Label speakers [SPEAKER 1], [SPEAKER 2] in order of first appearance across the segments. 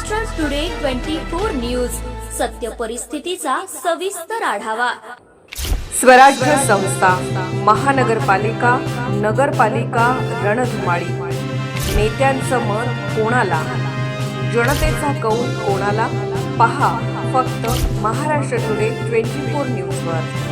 [SPEAKER 1] Maharashtra today 24 news, सत्य परिस्थितीचा सविस्तर आढावा।
[SPEAKER 2] स्वराज्य संस्था, महानगरपालिका, नगरपालिका रणधुमाळी। नेत्यांचं मत कोणाला, जनतेचा कौल कोणाला? पहा फक्त महाराष्ट्र टुडे 24 न्यूजवर।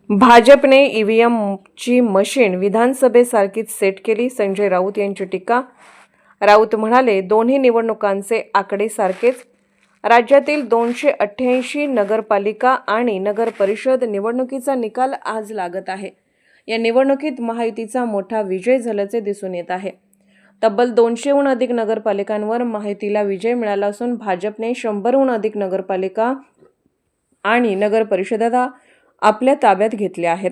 [SPEAKER 2] भाजपने ईव्हीएमची मशीन विधानसभेसारखीच सेट केली, संजय राऊत यांची टीका। राऊत म्हणाले, दोन्ही निवडणुकांचे आकडे सारखेच। राज्यातील 288 नगरपालिका आणि नगर परिषद निवडणुकीचा निकाल आज लागत आहे। या निवडणुकीत महायुतीचा मोठा विजय झाल्याचे दिसून येत आहे। तब्बल 200हून अधिक नगरपालिकांवर महायुतीला विजय मिळाला असून भाजपने 100हून अधिक नगरपालिका आणि नगर परिषदा आपल्या ताब्यात घेतल्या आहेत।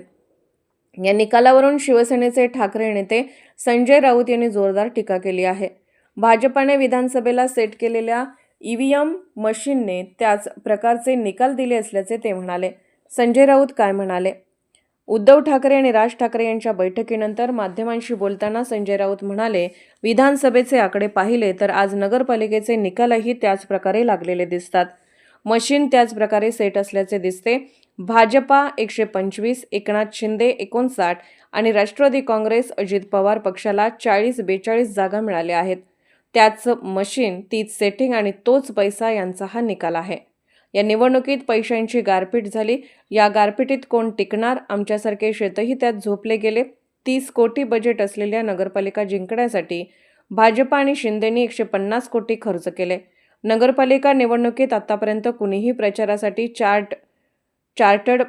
[SPEAKER 2] या निकालावरून शिवसेनेचे ठाकरे नेते संजय राऊत यांनी जोरदार टीका केली आहे। भाजपाने विधानसभेला सेट केलेल्या ईव्हीएम मशीनने त्याच प्रकारचे निकाल दिले असल्याचे ते म्हणाले। संजय राऊत काय म्हणाले? उद्धव ठाकरे आणि राज ठाकरे यांच्या बैठकीनंतर माध्यमांशी बोलताना संजय राऊत म्हणाले, विधानसभेचे आकडे पाहिले तर आज नगरपालिकेचे निकालही त्याच प्रकारे लागलेले दिसतात। मशीन त्याच प्रकारे सेट असल्याचे दिसते। भाजपा 125, एकनाथ शिंदे 59 आणि राष्ट्रवादी काँग्रेस अजित पवार पक्षाला 40-42 जागा मिळाल्या आहेत। त्याच मशीन, तीच सेटिंग आणि तोच पैसा यांचा हा निकाल आहे। या निवडणुकीत पैशांची गारपीट झाली। या गारपिटीत कोण टिकणार? आमच्यासारखे शेतही त्यात झोपले गेले। 30 कोटी बजेट असलेल्या नगरपालिका जिंकण्यासाठी भाजपा आणि शिंदेनी 150 कोटी खर्च केले। नगरपालिका निवडणुकीत आतापर्यंत कुणीही प्रचारासाठी चार्टर्ड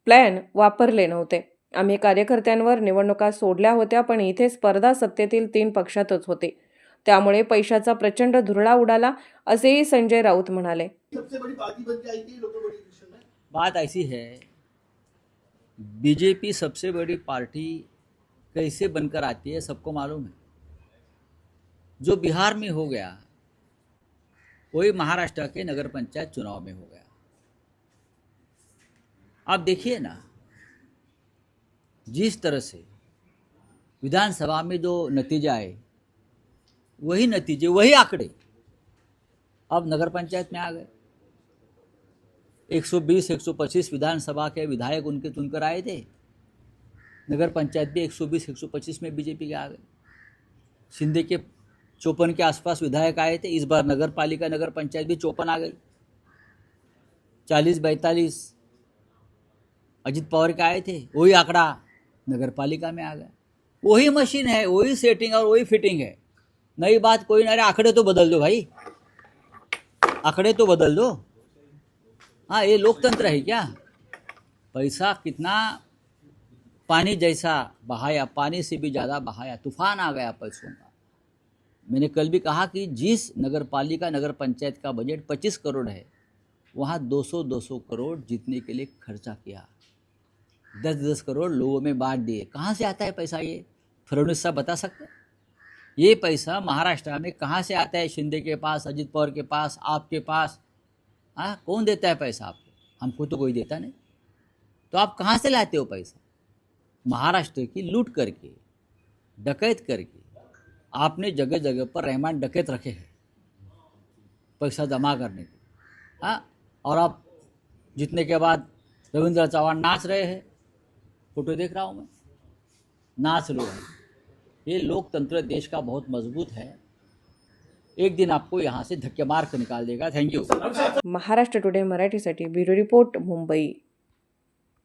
[SPEAKER 2] प्लॅन वापरले नव्हते। आम्ही कार्यकर्त्यांवर निवडणुका सोडल्या होत्या, पण इथे स्पर्धा सत्तेतील 3 पक्षातच होती, त्यामुळे पैशाचा प्रचंड धुरळा उडाला, असेही संजय राऊत म्हणाले।
[SPEAKER 3] बात ऐसी है, बीजेपी सबसे बड़ी पार्टी कैसे बनकर आती है सबको मालूम है। जो बिहार में हो गया वही महाराष्ट्र के नगर पंचायत चुनाव में हो गया। आप देखिए ना, जिस तरह से विधानसभा में जो नतीजा आए वही नतीजे, वही आंकड़े अब नगर पंचायत में आ गए। 120-125 विधानसभा के विधायक उनके चुनकर आए थे। नगर पंचायत भी 120-125 में बीजेपी के आ गए। शिंदे के 54 के आसपास विधायक आए थे। इस बार नगर पालिका नगर पंचायत भी 54 आ गई। 40-42 अजित पवार के आए थे, वही आंकड़ा नगर पालिका में आ गया। वही मशीन है, वही सेटिंग और वही फिटिंग है। नई बात कोई ना। अरे आंकड़े तो बदल दो भाई, आंकड़े तो बदल दो। हाँ, ये लोकतंत्र है क्या? पैसा कितना पानी जैसा बहाया, पानी से भी ज़्यादा बहाया, तूफान आ गया पैसों का। मैंने कल भी कहा कि जिस नगर पालिका नगर पंचायत का बजट 25 करोड़ है, वहाँ 200-200 करोड़ जीतने के लिए खर्चा किया। 10-10 करोड़ लोगों में बांट दिए। कहाँ से आता है पैसा? ये फडणवीस साहब बता सकते हैं? ये पैसा महाराष्ट्र में कहाँ से आता है? शिंदे के पास, अजित पवार के पास, आपके पास। हाँ, कौन देता है पैसा आपको? हमको तो कोई देता नहीं। तो आप कहाँ से लाते हो पैसा? महाराष्ट्र की लूट करके, डकैत करके आपने जगह जगह पर रहमान डकैत रखे हैं पैसा जमा करने के। हाँ, और आप जीतने के बाद रविंद्र चौहान नाच रहे हैं, फोटो देख रहा हूँ मैं, नाच लो भाई। ये लोकतंत्र देश का बहुत मजबूत है, एक दिन आपको यहाँ से धक्के मार कर निकाल देगा। Thank you.
[SPEAKER 2] महाराष्ट्र टुडे मराठीसाठी ब्युरो रिपोर्ट, मुंबई।